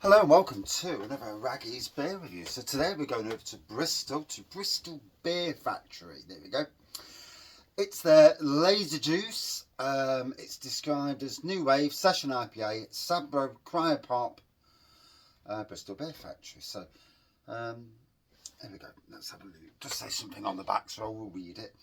Hello and welcome to another Raggy's Beer Review. So today we're going over to Bristol Beer Factory. There we go. It's their Laser Juice. It's described as New Wave, Session IPA, Sabro, Cryopop, Bristol Beer Factory. So there we go. Let's have a look. Just say something on the back so I will read it.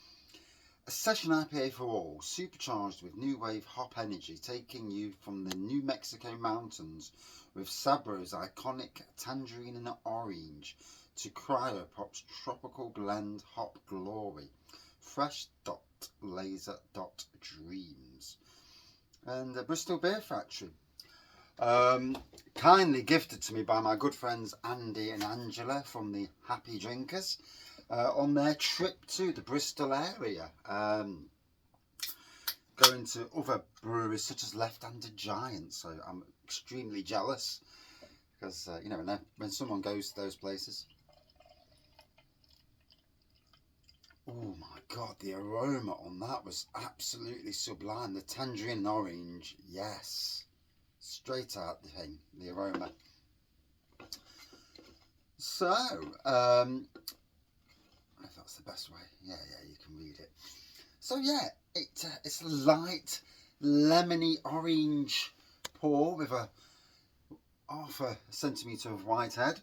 A session IPA for all, supercharged with new wave hop energy, taking you from the New Mexico mountains with Sabro's iconic tangerine and orange to Cryopop's tropical blend hop glory. Fresh.laser.dreams. And the Bristol Beer Factory. Kindly gifted to me by my good friends Andy and Angela from the Happy Drinkers. On their trip to the Bristol area, going to other breweries such as Left Handed Giant. So I'm extremely jealous because you never know when someone goes to those places. Oh my god, the aroma on that was absolutely sublime. The tangerine and orange, yes, straight out the thing, the aroma. So if that's the best way, yeah, you can read it. So yeah, it's a light lemony orange pour with a half a centimetre of white head.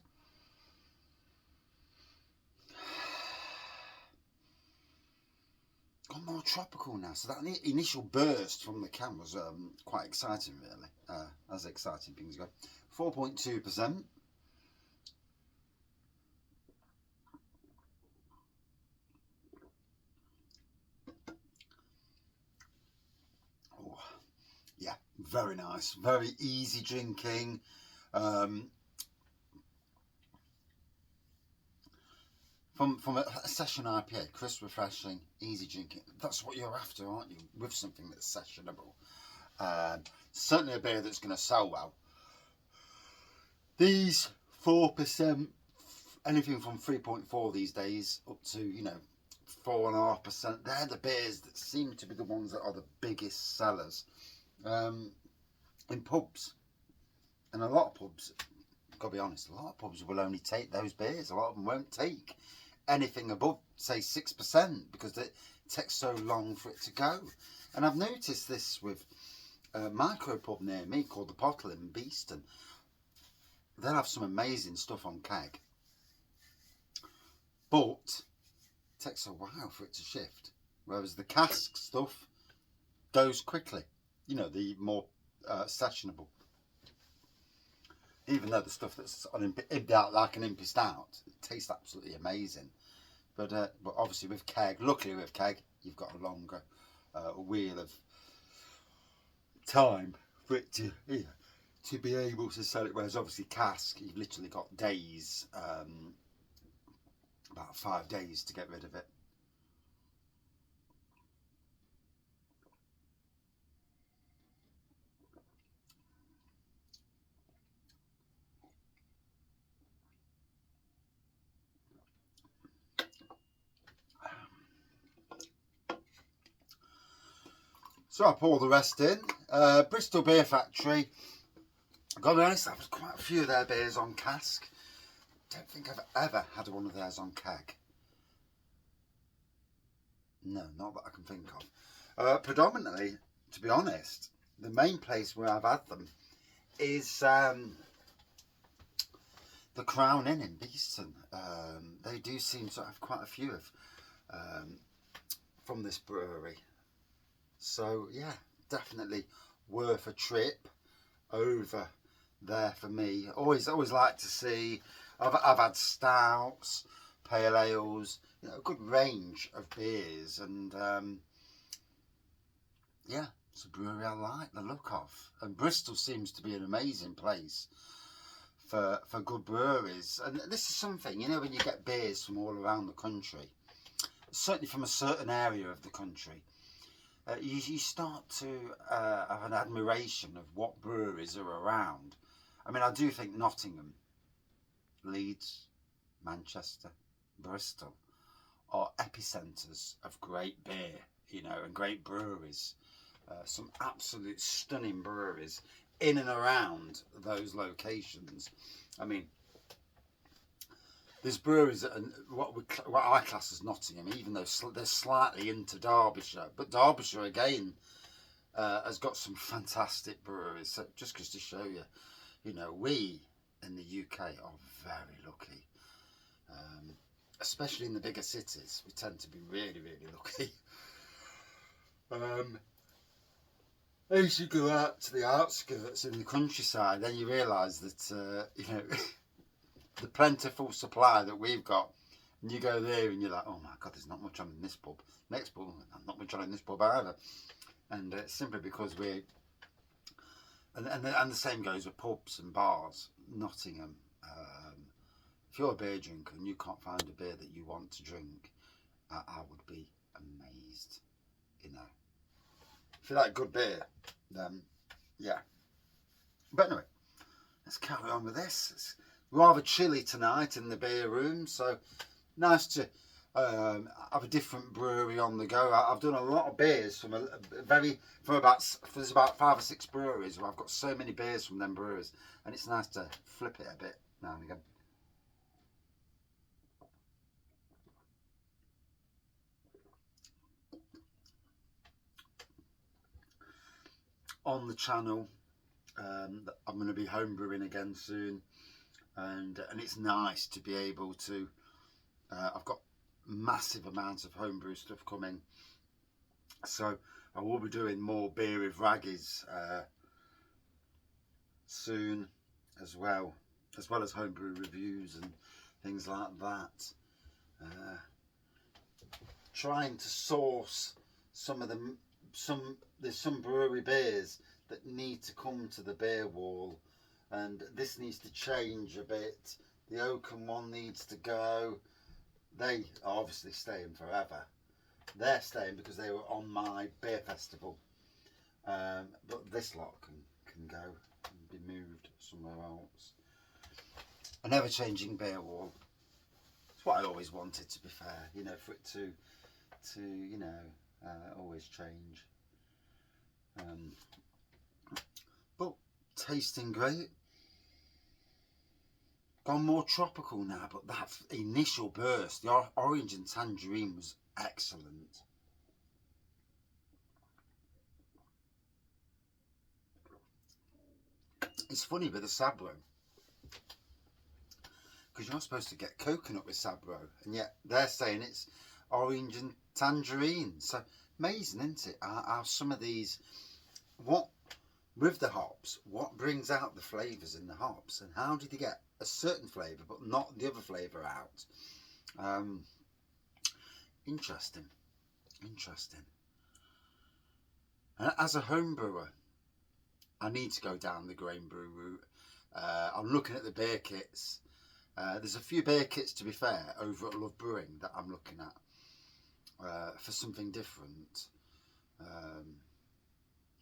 Got more tropical now, so that initial burst from the can was quite exciting, really, as exciting things go. 4.2%. Yeah, very nice, very easy drinking. From a session IPA, crisp, refreshing, easy drinking. That's what you're after, aren't you? With something that's sessionable. Certainly a beer that's going to sell well. These 4%, anything from 3.4 these days up to 4.5%. They're the beers that seem to be the ones that are the biggest sellers. In pubs, and a lot of pubs, gotta be honest, a lot of pubs will only take those beers. A lot of them won't take anything above, say, 6% because it takes so long for it to go. And I've noticed this with a micro pub near me called the Pottle in Beeston. They'll have some amazing stuff on keg, but it takes a while for it to shift, whereas the cask stuff goes quickly, the more sessionable. Even though the stuff that's like an impy stout, it tastes absolutely amazing. But obviously with keg, luckily with keg, you've got a longer wheel of time for it to be able to sell it. Whereas obviously cask, you've literally got days, about 5 days to get rid of it. So I pour the rest in. Bristol Beer Factory. I've got to be honest, I've had quite a few of their beers on cask. Don't think I've ever had one of theirs on keg. No, not that I can think of. Predominantly, to be honest, the main place where I've had them is the Crown Inn in Beeston. They do seem to have quite a few of from this brewery. So yeah, definitely worth a trip over there for me. Always like to see. I've had stouts, pale ales, a good range of beers, and yeah, it's a brewery I like the look of. And Bristol seems to be an amazing place for good breweries. And this is something, when you get beers from all around the country, certainly from a certain area of the country, you start to have an admiration of what breweries are around. I mean, I do think Nottingham, Leeds, Manchester, Bristol are epicentres of great beer, and great breweries. Some absolute stunning breweries in and around those locations. I mean, there's breweries that are what I class as Nottingham, even though they're slightly into Derbyshire. But Derbyshire, again, has got some fantastic breweries. So just to show you, you know, we in the UK are very lucky. Especially in the bigger cities, we tend to be really, really lucky. As you go out to the outskirts in the countryside, then you realise that, you know, the plentiful supply that we've got, and you go there and you're like, oh my God, there's not much on in this pub. Next pub, not much on in this pub either. And it's simply because we're, and the same goes with pubs and bars. Nottingham, if you're a beer drinker and you can't find a beer that you want to drink, I would be amazed, you know. If you like good beer, then yeah. But anyway, let's carry on with this. It's rather chilly tonight in the beer room, so nice to have a different brewery on the go. I've done a lot of beers from there's about 5 or 6 breweries where I've got so many beers from them breweries, and it's nice to flip it a bit now and again. On the channel, I'm going to be homebrewing again soon, and it's nice to be able to. I've got massive amounts of homebrew stuff coming, so I will be doing more beer with raggies soon, as well as homebrew reviews and things like that. Trying to source some of them. There's some brewery beers that need to come to the beer wall, and this needs to change a bit. The Oakham one needs to go. They are obviously staying forever. They're staying because they were on my beer festival, but this lot can go and be moved somewhere else. An ever-changing beer wall. It's what I always wanted, to be fair, you know, for it to you know, always change. But tasting great. Gone more tropical now, but that initial burst, the orange and tangerine, was excellent. It's funny with the Sabro, because you're not supposed to get coconut with Sabro, and yet they're saying it's orange and tangerine. So amazing, isn't it? How some of these, what with the hops, what brings out the flavours in the hops, and how did you get a certain flavour but not the other flavour out? Interesting. And as a home brewer, I need to go down the grain brew route. I'm looking at the beer kits. There's a few beer kits, to be fair, over at Love Brewing that I'm looking at for something different.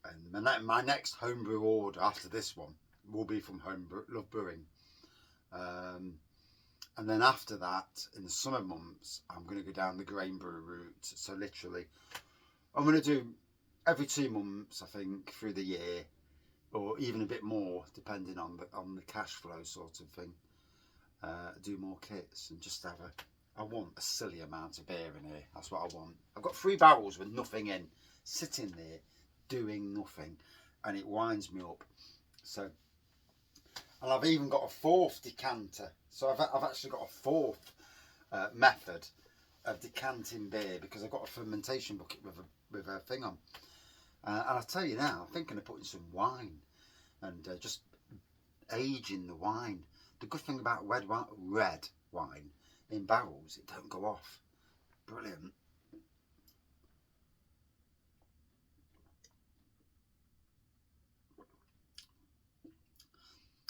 And my next homebrew order after this one will be from Love Brewing. And then after that, in the summer months, I'm going to go down the grain brew route. So literally, I'm going to do every 2 months, I think, through the year, or even a bit more, depending on the cash flow sort of thing. Do more kits and just have I want a silly amount of beer in here. That's what I want. I've got 3 barrels with nothing in, sitting there, doing nothing, and it winds me up. So, and I've even got a 4th decanter. So I've actually got a 4th method of decanting beer, because I've got a fermentation bucket with a thing on. And I'll tell you now, I'm thinking of putting some wine and just aging the wine. The good thing about red wine in barrels, it don't go off. Brilliant.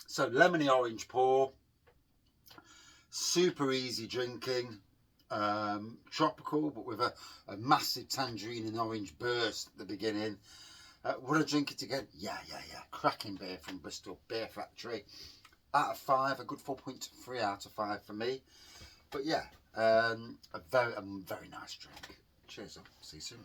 So lemony orange pour, super easy drinking, tropical, but with a massive tangerine and orange burst at the beginning. Would I drink it again? Yeah. Cracking beer from Bristol Beer Factory. Out of 5, a good 4.3 out of 5 for me. But yeah, a very nice drink. Cheers up. See you soon.